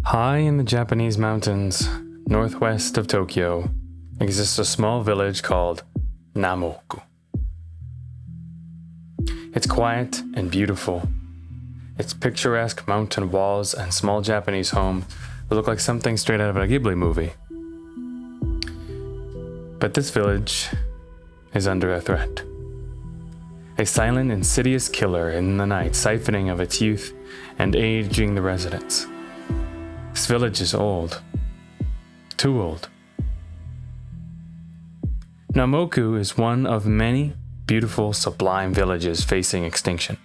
High in the Japanese mountains, northwest of Tokyo, exists a small village called Namoku. It's quiet and beautiful. Its picturesque mountain walls and small Japanese home look like something straight out of a Ghibli movie. But this village is under a threat. A silent, insidious killer in the night, siphoning of its youth and aging the residents. This village is old. Too old. Namoku is one of many beautiful, sublime villages facing extinction.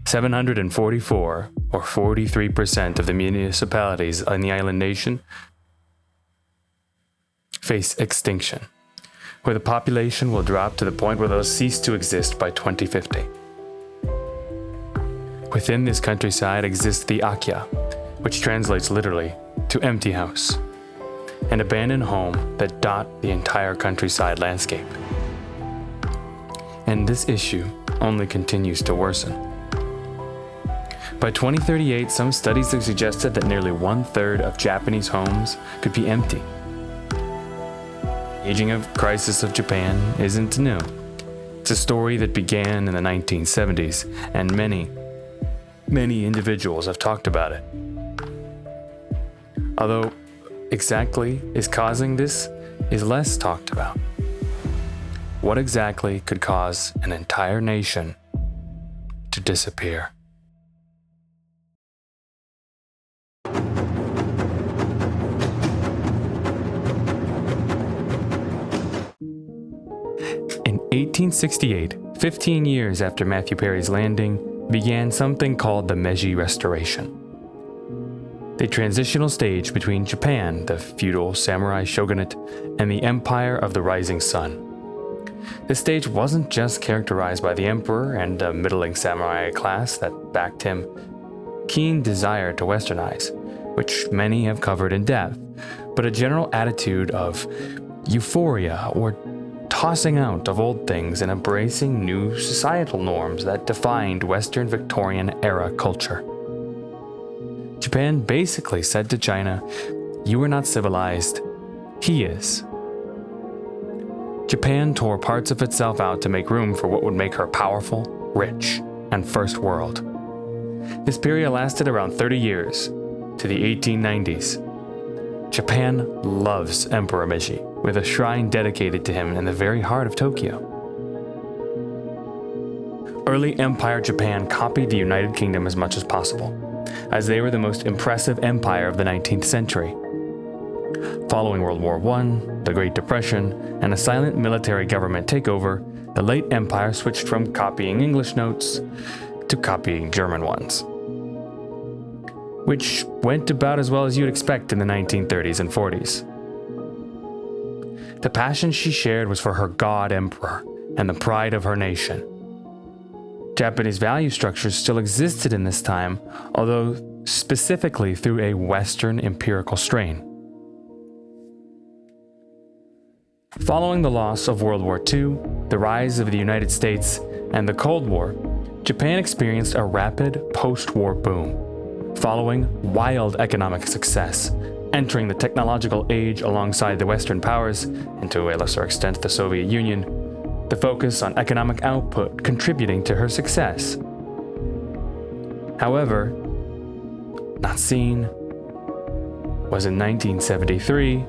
744, or 43% of the municipalities in the island nation, face extinction, where the population will drop to the point where they'll cease to exist by 2050. Within this countryside exists the Akya, which translates literally to empty house, an abandoned home that dot the entire countryside landscape. And this issue only continues to worsen. By 2038, some studies have suggested that nearly 1/3 of Japanese homes could be empty. The aging of crisis of Japan isn't new. It's a story that began in the 1970s, and many individuals have talked about it. Although exactly is causing this is less talked about. What exactly could cause an entire nation to disappear? In 1868, 15 years after Matthew Perry's landing, began something called the Meiji Restoration. The transitional stage between Japan, the feudal samurai shogunate, and the Empire of the Rising Sun. This stage wasn't just characterized by the emperor and a middling samurai class that backed him, keen desire to westernize, which many have covered in depth, but a general attitude of euphoria or tossing out of old things and embracing new societal norms that defined Western Victorian era culture. Japan basically said to China, "You are not civilized, he is." Japan tore parts of itself out to make room for what would make her powerful, rich, and first world. This period lasted around 30 years, to the 1890s. Japan loves Emperor Meiji, with a shrine dedicated to him in the very heart of Tokyo. Early Empire Japan copied the United Kingdom as much as possible, as they were the most impressive empire of the 19th century. Following World War I, the Great Depression, and a silent military government takeover, the late empire switched from copying English notes to copying German ones, which went about as well as you'd expect in the 1930s and 40s. The passion she shared was for her god emperor and the pride of her nation. Japanese value structures still existed in this time, although specifically through a Western empirical strain. Following the loss of World War II, the rise of the United States, and the Cold War, Japan experienced a rapid post-war boom, following wild economic success, entering the technological age alongside the Western powers, and to a lesser extent the Soviet Union, the focus on economic output contributing to her success. However, not seen was in 1973,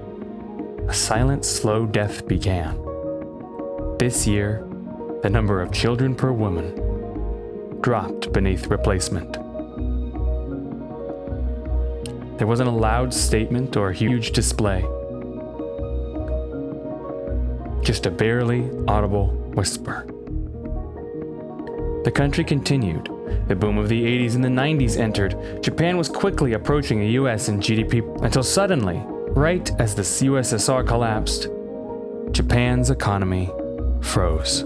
a silent, slow death began. This year, the number of children per woman dropped beneath replacement. There wasn't a loud statement or a huge display, just a barely audible whisper. The country continued. The boom of the 80s and the 90s entered. Japan was quickly approaching the US in GDP until suddenly, right as the USSR collapsed, Japan's economy froze.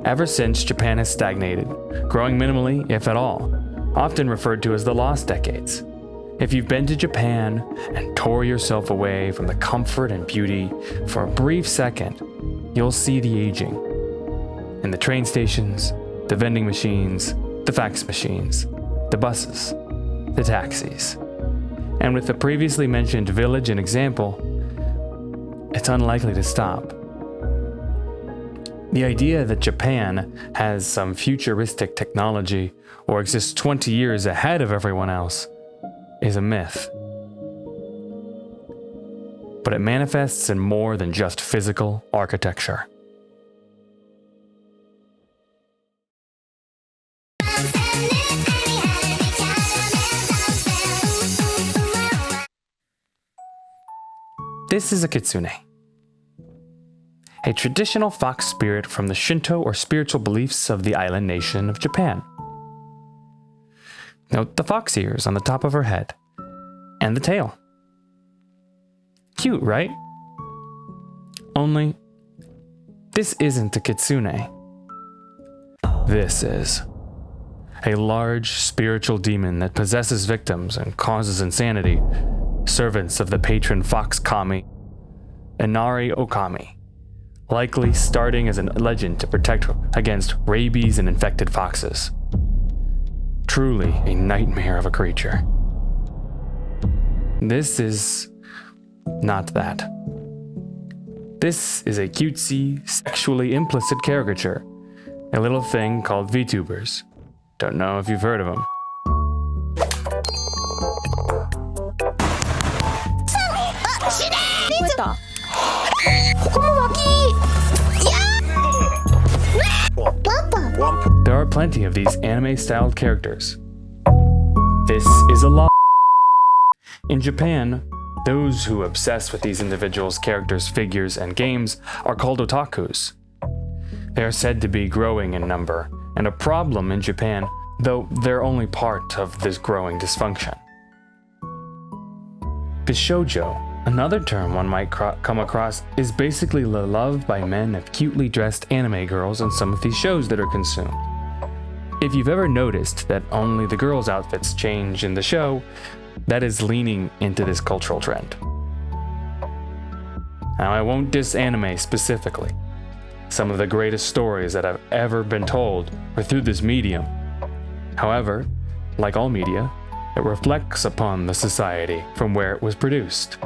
Ever since, Japan has stagnated, growing minimally, if at all, often referred to as the lost decades. If you've been to Japan and tore yourself away from the comfort and beauty for a brief second, you'll see the aging. In the train stations, the vending machines, the fax machines, the buses, the taxis. And with the previously mentioned village an example, it's unlikely to stop. The idea that Japan has some futuristic technology or exists 20 years ahead of everyone else is a myth. But it manifests in more than just physical architecture. This is a kitsune, a traditional fox spirit from the Shinto or spiritual beliefs of the island nation of Japan. Note the fox ears on the top of her head, and the tail. Cute, right? Only, this isn't a kitsune. This is a large spiritual demon that possesses victims and causes insanity, servants of the patron fox kami, Inari Okami, likely starting as a legend to protect against rabies and infected foxes. Truly a nightmare of a creature. This is not that. This is a cutesy, sexually implicit caricature, a little thing called VTubers. Don't know if you've heard of them. There are plenty of these anime-styled characters. This is a law. In Japan, those who obsess with these individuals' characters, figures, and games are called otakus. They are said to be growing in number, and a problem in Japan, though they're only part of this growing dysfunction. Bishoujo, another term one might come across, is basically the love by men of cutely dressed anime girls on some of these shows that are consumed. If you've ever noticed that only the girls' outfits change in the show, that is leaning into this cultural trend. Now, I won't diss anime specifically. Some of the greatest stories that have ever been told were through this medium. However, like all media, it reflects upon the society from where it was produced.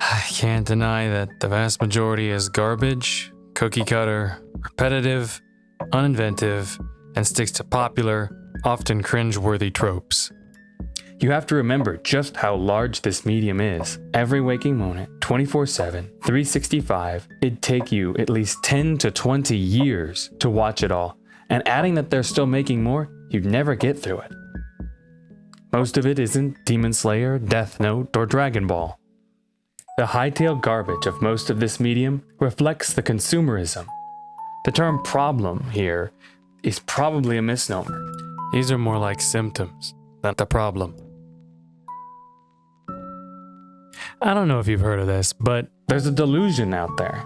I can't deny that the vast majority is garbage, cookie cutter, repetitive, uninventive, and sticks to popular, often cringe-worthy tropes. You have to remember just how large this medium is. Every waking moment, 24/7, 365, it'd take you at least 10 to 20 years to watch it all, and adding that they're still making more, you'd never get through it. Most of it isn't Demon Slayer, Death Note, or Dragon Ball. The hightail garbage of most of this medium reflects the consumerism. The term problem here is probably a misnomer. These are more like symptoms, not the problem. I don't know if you've heard of this, but there's a delusion out there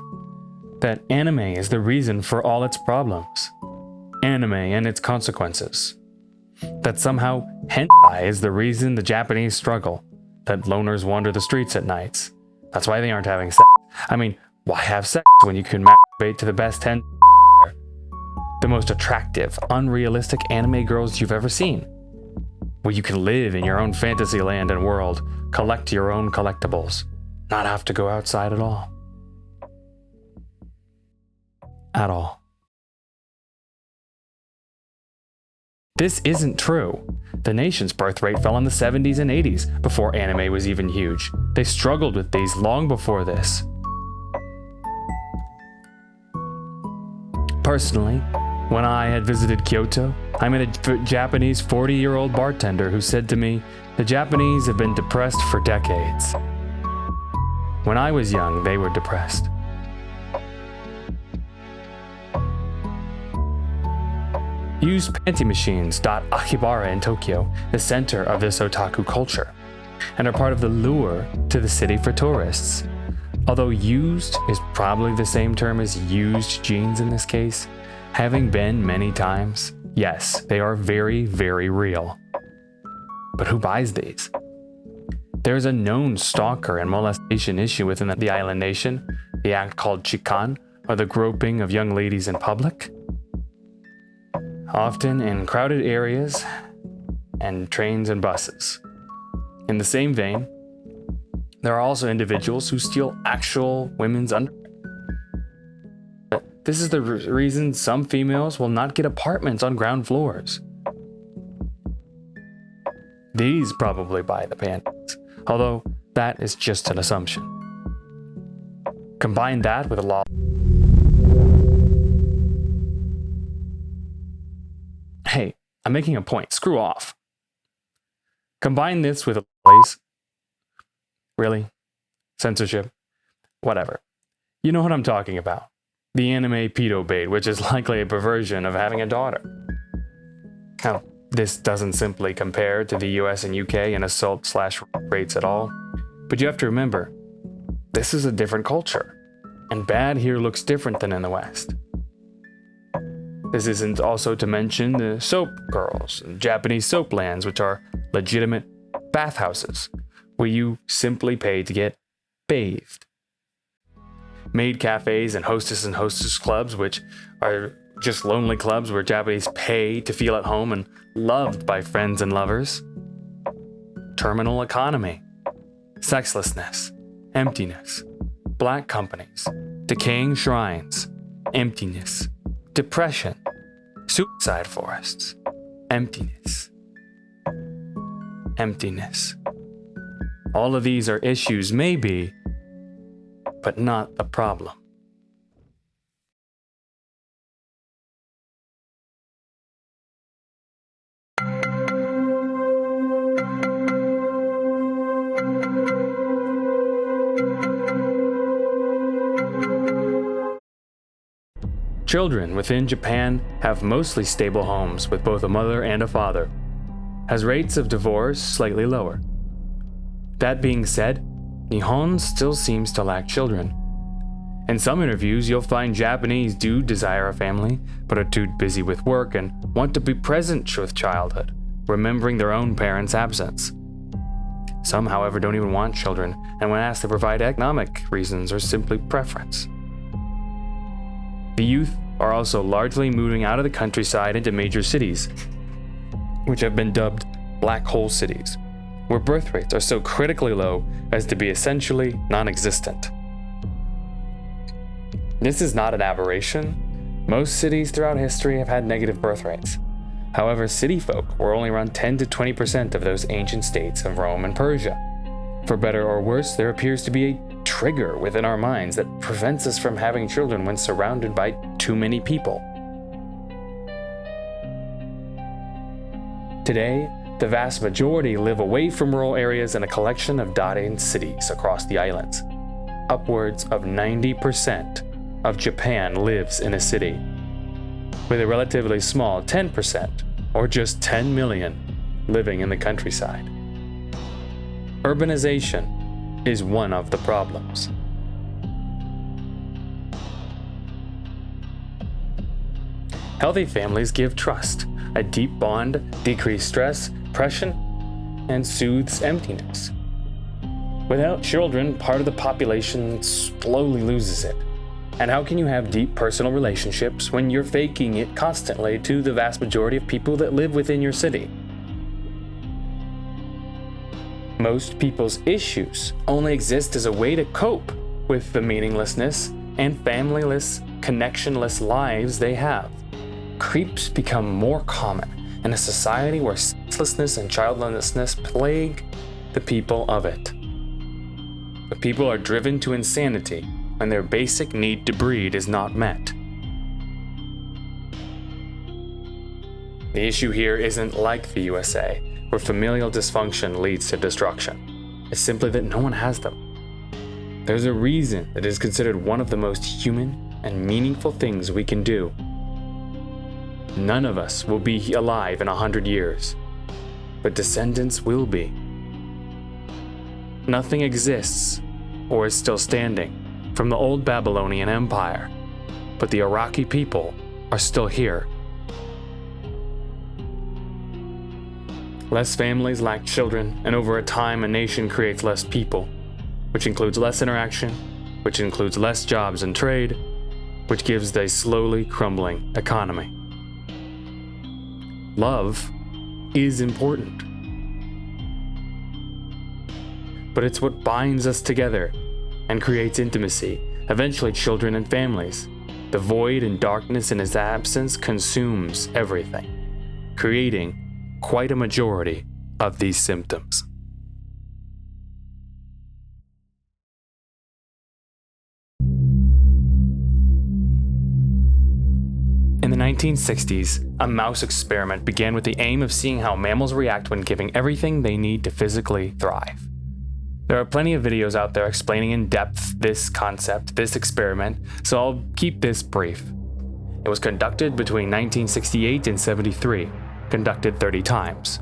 that anime is the reason for all its problems. Anime and its consequences. That somehow hentai is the reason the Japanese struggle. That loners wander the streets at nights. That's why they aren't having sex. I mean, why have sex when you can masturbate to the best hentai? The most attractive, unrealistic anime girls you've ever seen. Where you can live in your own fantasy land and world, collect your own collectibles, not have to go outside at all. At all. This isn't true. The nation's birth rate fell in the 70s and 80s, before anime was even huge. They struggled with these long before this. Personally, when I had visited Kyoto, I met a Japanese 40-year-old bartender who said to me, "The Japanese have been depressed for decades." When I was young, they were depressed. Used panty machines dot Akihabara in Tokyo, the center of this otaku culture, and are part of the lure to the city for tourists. Although used is probably the same term as used jeans in this case, having been many times, yes, they are very, very real. But who buys these? There's a known stalker and molestation issue within the island nation, the act called chikan, or the groping of young ladies in public. often in crowded areas and trains and buses. In the same vein, there are also individuals who steal actual women's underwear. This is the reason some females will not get apartments on ground floors. These probably buy the panties, although that is just an assumption. Combine that with a law. Hey, I'm making a point. Screw off. Combine this with a place. Really? Censorship? Whatever. You know what I'm talking about. The anime pedo bait, which is likely a perversion of having a daughter. Now, this doesn't simply compare to the US and UK in assault/rape rates at all, but you have to remember, this is a different culture, and bad here looks different than in the West. This isn't also to mention the soap girls and Japanese soap lands, which are legitimate bathhouses, where you simply pay to get bathed. Maid cafes and hostess clubs, which are just lonely clubs where Japanese pay to feel at home and loved by friends and lovers. Terminal economy, sexlessness, emptiness, black companies, decaying shrines, emptiness, depression, suicide forests, emptiness. Emptiness. All of these are issues, maybe, but not the problem. Children within Japan have mostly stable homes with both a mother and a father, as rates of divorce slightly lower. That being said, Nihon still seems to lack children. In some interviews, you'll find Japanese do desire a family, but are too busy with work and want to be present with childhood, remembering their own parents' absence. Some, however, don't even want children, and when asked, they provide economic reasons or simply preference. The youth are also largely moving out of the countryside into major cities, which have been dubbed black hole cities, where birth rates are so critically low as to be essentially non-existent. This is not an aberration. Most cities throughout history have had negative birth rates. However, city folk were only around 10 to 20% of those ancient states of Rome and Persia. For better or worse, there appears to be a trigger within our minds that prevents us from having children when surrounded by too many people. Today, the vast majority live away from rural areas in a collection of dotted cities across the islands. Upwards of 90% of Japan lives in a city, with a relatively small 10%, or just 10 million, living in the countryside. Urbanization is one of the problems. Healthy families give trust, a deep bond, decrease stress, depression, and soothes emptiness. Without children, part of the population slowly loses it. And how can you have deep personal relationships when you're faking it constantly to the vast majority of people that live within your city? Most people's issues only exist as a way to cope with the meaninglessness and familyless, connectionless lives they have. Creeps become more common in a society where sexlessness and childlessness plague the people of it. But people are driven to insanity when their basic need to breed is not met. The issue here isn't like the USA, where familial dysfunction leads to destruction. It's simply that no one has them. There's a reason it is considered one of the most human and meaningful things we can do. None of us will be alive in 100 years, but descendants will be. Nothing exists, or is still standing, from the old Babylonian Empire, but the Iraqi people are still here. Less families lack children, and over a time a nation creates less people, which includes less interaction, which includes less jobs and trade, which gives a slowly crumbling economy. Love is important. But it's what binds us together and creates intimacy, eventually children and families. The void and darkness in its absence consumes everything, creating quite a majority of these symptoms. In the 1960s, a mouse experiment began with the aim of seeing how mammals react when given everything they need to physically thrive. There are plenty of videos out there explaining in depth this concept, this experiment, so I'll keep this brief. It was conducted between 1968 and 73, conducted 30 times.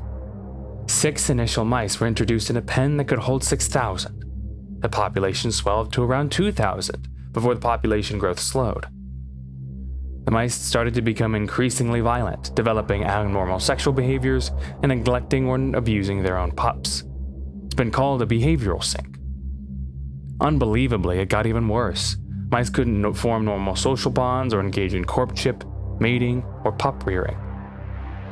6 initial mice were introduced in a pen that could hold 6,000. The population swelled to around 2,000 before the population growth slowed. The mice started to become increasingly violent, developing abnormal sexual behaviors and neglecting or abusing their own pups. It's been called a behavioral sink. Unbelievably, it got even worse. Mice couldn't form normal social bonds or engage in courtship, mating, or pup rearing.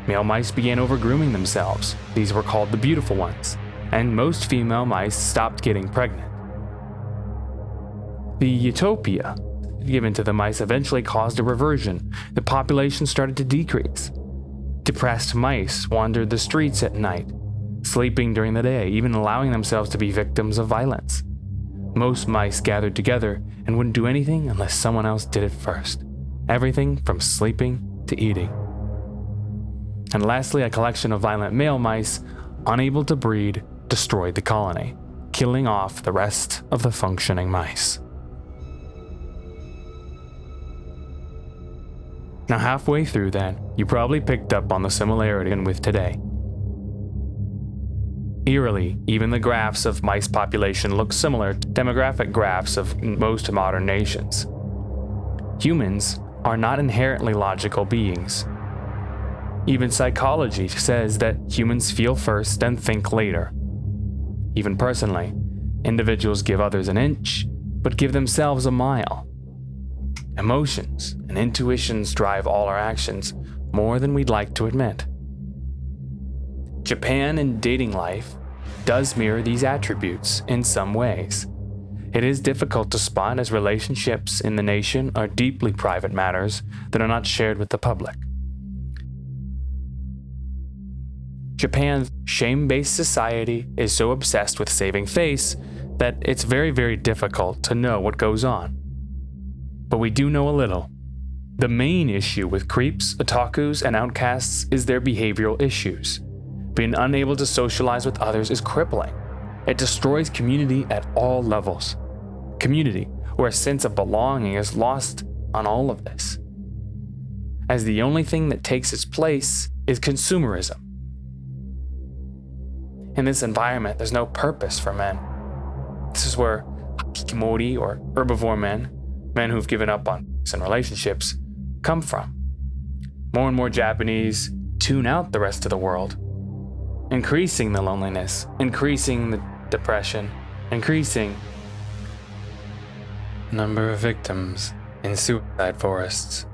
Male mice began overgrooming themselves. These were called the beautiful ones, and most female mice stopped getting pregnant. The utopia given to the mice eventually caused a reversion. The population started to decrease. Depressed mice wandered the streets at night, sleeping during the day, even allowing themselves to be victims of violence. Most mice gathered together and wouldn't do anything unless someone else did it first. Everything from sleeping to eating. And lastly, a collection of violent male mice, unable to breed, destroyed the colony, killing off the rest of the functioning mice. Now halfway through that, you probably picked up on the similarity with today. Eerily, even the graphs of mice population look similar to demographic graphs of most modern nations. Humans are not inherently logical beings. Even psychology says that humans feel first and think later. Even personally, individuals give others an inch, but give themselves a mile. Emotions and intuitions drive all our actions more than we'd like to admit. Japan in dating life does mirror these attributes in some ways. It is difficult to spot as relationships in the nation are deeply private matters that are not shared with the public. Japan's shame-based society is so obsessed with saving face that it's very, very difficult to know what goes on. But we do know a little. The main issue with creeps, otakus, and outcasts is their behavioral issues. Being unable to socialize with others is crippling. It destroys community at all levels. Community, where a sense of belonging is lost on all of this, as the only thing that takes its place is consumerism. In this environment, there's no purpose for men. This is where hikikomori or herbivore men who've given up on sex and relationships, come from. More and more Japanese tune out the rest of the world, increasing the loneliness, increasing the depression, increasing the number of victims in suicide forests.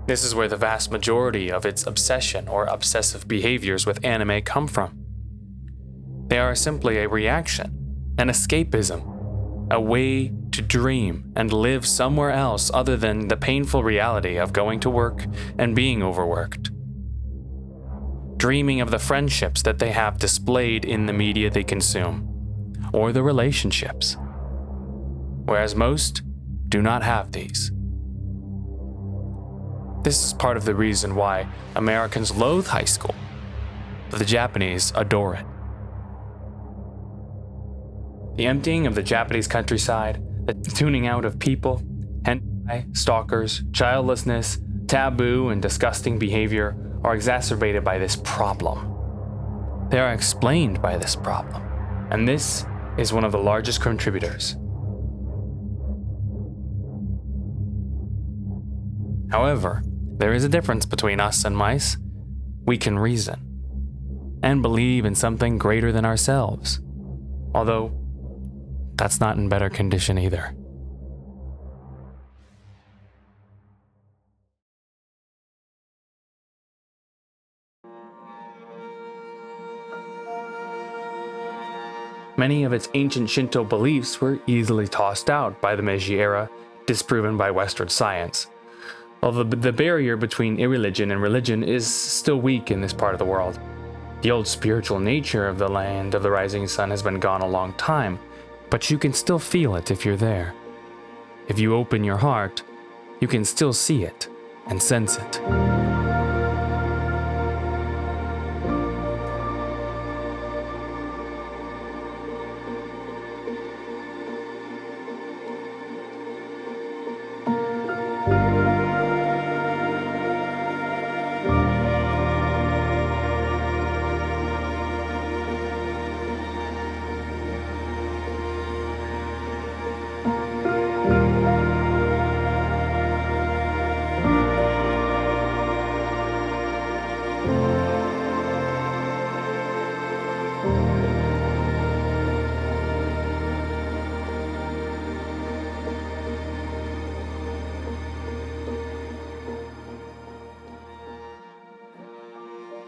This is where the vast majority of its obsession or obsessive behaviors with anime come from. They are simply a reaction, an escapism, a way to dream and live somewhere else other than the painful reality of going to work and being overworked. Dreaming of the friendships that they have displayed in the media they consume, or the relationships, whereas most do not have these. This is part of the reason why Americans loathe high school, but the Japanese adore it. The emptying of the Japanese countryside, the tuning out of people, hentai, stalkers, childlessness, taboo, and disgusting behavior are exacerbated by this problem. They are explained by this problem, and this is one of the largest contributors. However, there is a difference between us and mice. We can reason and believe in something greater than ourselves, although that's not in better condition either. Many of its ancient Shinto beliefs were easily tossed out by the Meiji era, disproven by Western science. Although the barrier between irreligion and religion is still weak in this part of the world. The old spiritual nature of the land of the rising sun has been gone a long time, but you can still feel it if you're there. If you open your heart, you can still see it and sense it.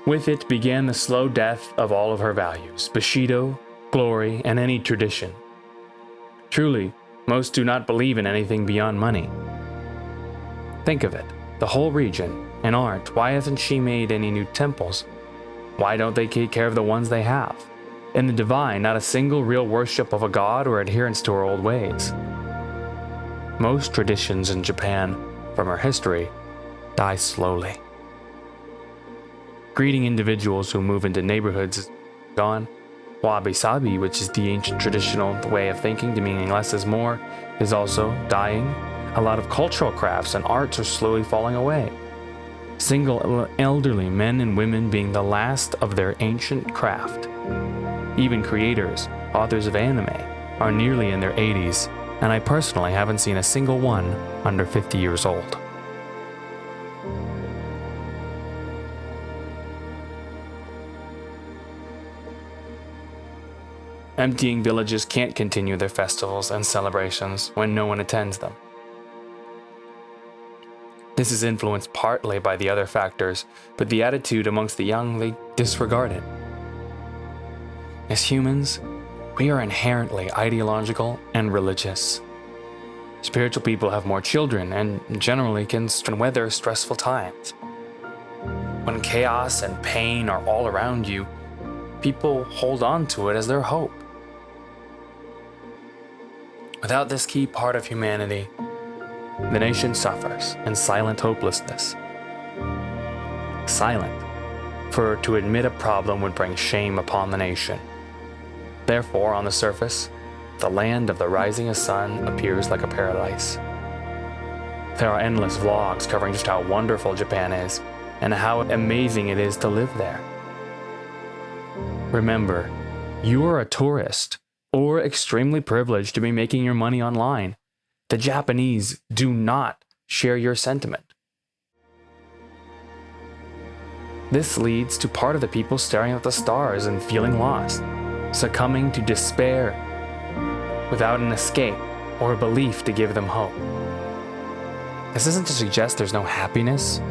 With it began the slow death of all of her values, Bushido, glory, and any tradition. Truly, most do not believe in anything beyond money. Think of it, the whole region, and art, why hasn't she made any new temples? Why don't they take care of the ones they have? In the divine, not a single real worship of a god or adherence to her old ways. Most traditions in Japan, from her history, die slowly. Greeting individuals who move into neighborhoods is gone. Wabi-sabi, which is the ancient traditional way of thinking to meaning less is more, is also dying. A lot of cultural crafts and arts are slowly falling away. Single elderly men and women being the last of their ancient craft. Even creators, authors of anime, are nearly in their 80s, and I personally haven't seen a single one under 50 years old. Emptying villages can't continue their festivals and celebrations when no one attends them. This is influenced partly by the other factors, but the attitude amongst the young, they disregard it. As humans, we are inherently ideological and religious. Spiritual people have more children and generally can weather stressful times. When chaos and pain are all around you, people hold on to it as their hope. Without this key part of humanity, the nation suffers in silent hopelessness. Silent, for to admit a problem would bring shame upon the nation. Therefore, on the surface, the land of the rising sun appears like a paradise. There are endless vlogs covering just how wonderful Japan is and how amazing it is to live there. Remember, you are a tourist or extremely privileged to be making your money online. The Japanese do not share your sentiment. This leads to part of the people staring at the stars and feeling lost, succumbing to despair without an escape or a belief to give them hope. This isn't to suggest there's no happiness,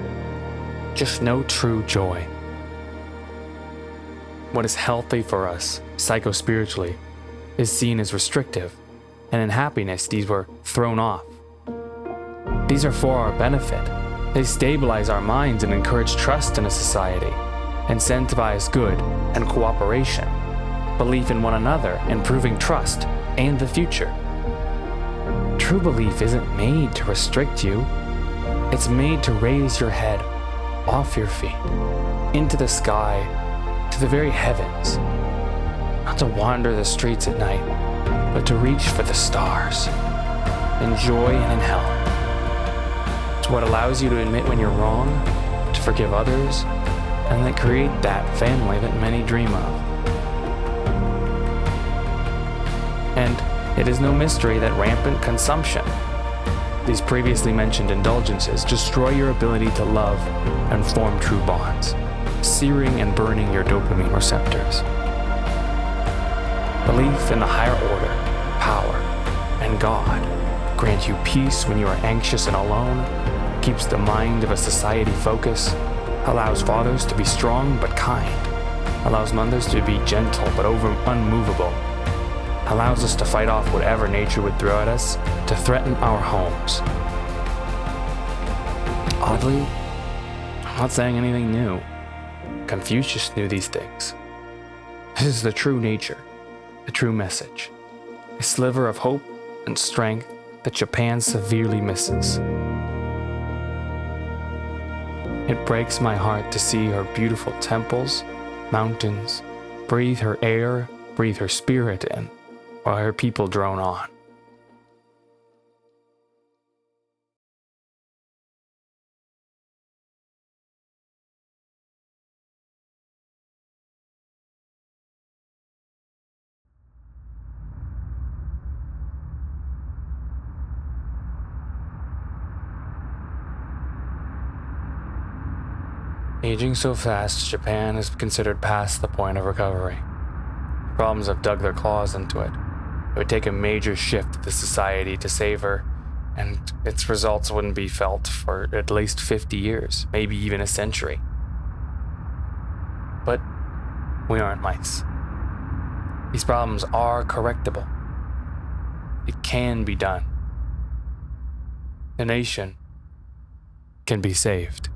just no true joy. What is healthy for us, psycho-spiritually, is seen as restrictive, and in happiness these were thrown off. These are for our benefit. They stabilize our minds and encourage trust in a society, incentivize good and cooperation, belief in one another, improving trust and the future. True belief isn't made to restrict you. It's made to raise your head off your feet, into the sky, to the very heavens. Not to wander the streets at night, but to reach for the stars, in joy and in hell. It's what allows you to admit when you're wrong, to forgive others, and that create that family that many dream of. And it is no mystery that rampant consumption, these previously mentioned indulgences, destroy your ability to love and form true bonds, searing and burning your dopamine receptors. Belief in the higher order, power, and God grant you peace when you are anxious and alone, keeps the mind of a society focused, allows fathers to be strong but kind, allows mothers to be gentle but unmovable, allows us to fight off whatever nature would throw at us to threaten our homes. Oddly, I'm not saying anything new. Confucius knew these things. This is the true nature, the true message, a sliver of hope and strength that Japan severely misses. It breaks my heart to see her beautiful temples, mountains, breathe her air, breathe her spirit in, while her people drone on. Aging so fast, Japan is considered past the point of recovery. Problems have dug their claws into it. It would take a major shift of the society to save her, and its results wouldn't be felt for at least 50 years, maybe even a century. But we aren't mice. These problems are correctable. It can be done. The nation can be saved.